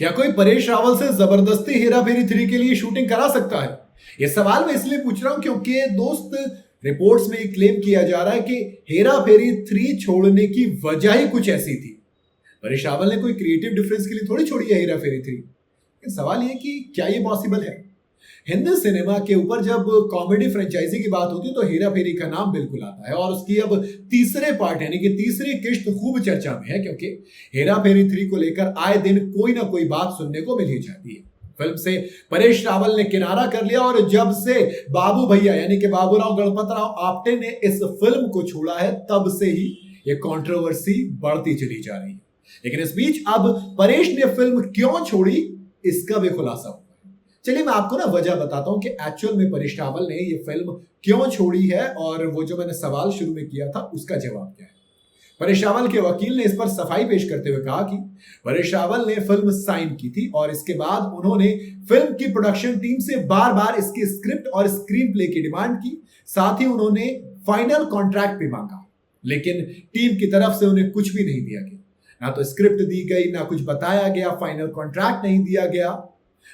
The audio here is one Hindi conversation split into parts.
क्या कोई परेश रावल से जबरदस्ती हेरा फेरी 3 के लिए शूटिंग करा सकता है? यह सवाल मैं इसलिए पूछ रहा हूं क्योंकि दोस्त रिपोर्ट्स में क्लेम किया जा रहा है कि हेरा फेरी 3 छोड़ने की वजह ही कुछ ऐसी थी। परेश रावल ने कोई क्रिएटिव डिफरेंस के लिए थोड़ी छोड़ी है हेरा फेरी 3। सवाल यह कि क्या यह पॉसिबल है? हिंदी सिनेमा के ऊपर जब कॉमेडी फ्रेंचाइजी की बात होती है तो हेरा फेरी का नाम बिल्कुल आता है और उसकी अब तीसरे पार्ट यानी कि तीसरी किश्त खूब चर्चा में है क्योंकि हेरा फेरी 3 को लेकर आए दिन कोई ना कोई बात सुनने को मिल ही जाती है। फिल्म से परेश रावल ने किनारा कर लिया और जब से बाबू भैया यानी कि बाबूराव गणपत राव आपटे ने इस फिल्म को छोड़ा है तब से ही यह कंट्रोवर्सी बढ़ती चली जा रही है। लेकिन इस बीच अब परेश ने फिल्म क्यों छोड़ी इसका भी खुलासा हुआ है। चलिए मैं आपको ना वजह बताता हूं कि एक्चुअल में परेश रावल ने ये फिल्म क्यों छोड़ी है और वो जो मैंने सवाल शुरू में किया था उसका जवाब क्या है। परेश रावल के वकील ने इस पर सफाई पेश करते हुए कहा कि परेश रावल ने फिल्म साइन की थी और इसके बाद उन्होंने फिल्म की प्रोडक्शन टीम से बार बार इसकी स्क्रिप्ट और स्क्रीन प्ले की डिमांड की। साथ ही उन्होंने फाइनल कॉन्ट्रैक्ट भी मांगा लेकिन टीम की तरफ से उन्हें कुछ भी नहीं दिया गया। ना तो स्क्रिप्ट दी गई, ना कुछ बताया गया, फाइनल कॉन्ट्रैक्ट नहीं दिया गया।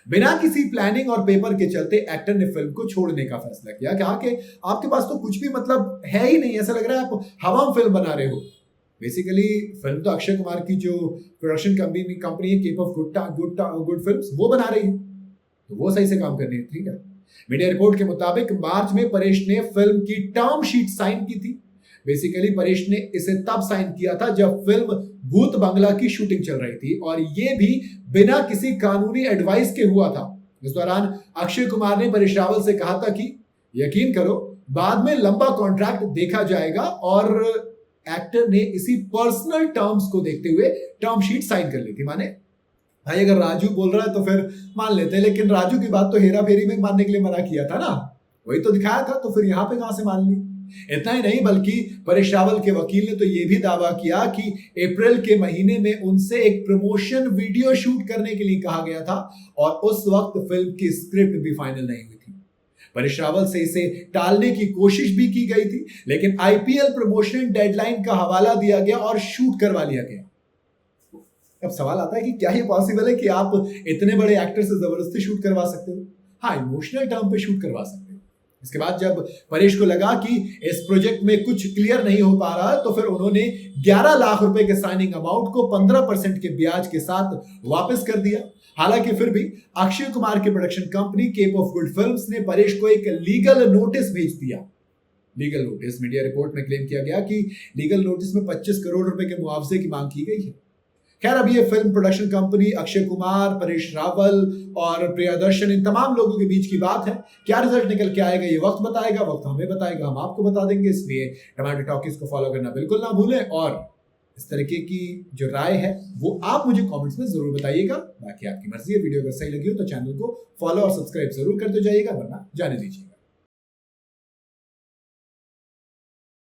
बिना किसी प्लानिंग और पेपर के चलते एक्टर ने फिल्म को छोड़ने का फैसला किया। कहा कि आपके पास तो कुछ भी मतलब है ही नहीं, ऐसा लग रहा है आप हवा में फिल्म बना रहे हो। बेसिकली फिल्म तो अक्षय कुमार की जो प्रोडक्शन कंपनी है केप ऑफ गुड फिल्म्स वो बना रही है, तो वो सही से काम करनी है। ठीक है, मीडिया रिपोर्ट के मुताबिक मार्च में परेश ने फिल्म की टर्म शीट साइन की थी। बेसिकली परेश ने इसे तब साइन किया था जब फिल्म भूत बंगला की शूटिंग चल रही थी और ये भी बिना किसी कानूनी एडवाइस के हुआ था। इस दौरान अक्षय कुमार ने परेश रावल से कहा था कि यकीन करो बाद में लंबा कॉन्ट्रैक्ट देखा जाएगा और एक्टर ने इसी पर्सनल टर्म्स को देखते हुए टर्म शीट साइन कर ली थी। माने भाई अगर राजू बोल रहा है तो फिर मान लेते हैं, लेकिन राजू की बात तो हेरा फेरी में मानने के लिए मना किया था ना, वही तो दिखाया था, तो फिर यहां पे कहां से मान ली। इतना ही नहीं बल्कि परेश रावल के वकील ने तो यह भी दावा किया कि अप्रैल के महीने में उनसे एक प्रमोशन वीडियो शूट करने के लिए कहा गया था और उस वक्त फिल्म की स्क्रिप्ट भी फाइनल नहीं हुई थी। परेश रावल से इसे टालने की कोशिश भी की गई थी लेकिन आईपीएल प्रमोशन डेडलाइन का हवाला दिया गया और शूट करवा लिया गया। अब सवाल आता है कि क्या ये पॉसिबल है कि आप इतने बड़े एक्टर से जबरदस्ती शूट करवा सकते हो? हाँ, इमोशनल टर्म पे शूट करवा सकते हो। इसके बाद जब परेश को लगा कि इस प्रोजेक्ट में कुछ क्लियर नहीं हो पा रहा तो फिर उन्होंने 11 लाख रुपए के साइनिंग अमाउंट को 15% के ब्याज के साथ वापस कर दिया। हालांकि फिर भी अक्षय कुमार की production company Cape of Good Films ने परेश को एक लीगल नोटिस भेज दिया। लीगल नोटिस, मीडिया रिपोर्ट में क्लेम किया गया कि लीगल नोटिस में 25 करोड़ रुपए के मुआवजे की मांग की गई है। खैर, अब ये film production company Akshay Kumar, Paresh Rawal और प्रियदर्शन इन तमाम लोगों के बीच की बात है। क्या रिजल्ट निकल के आएगा ये वक्त बताएगा, वक्त हमें बताएगा, हम आपको बता देंगे। इसलिए टमाटो टॉकीज को फॉलो करना बिल्कुल ना भूलें और इस तरीके की जो राय है वो आप मुझे कमेंट्स में जरूर बताइएगा। बाकी आपकी मर्जी है, वीडियो अगर सही लगी हो तो चैनल को फॉलो और सब्सक्राइब जरूर करते जाइएगा, वरना जाने दीजिए।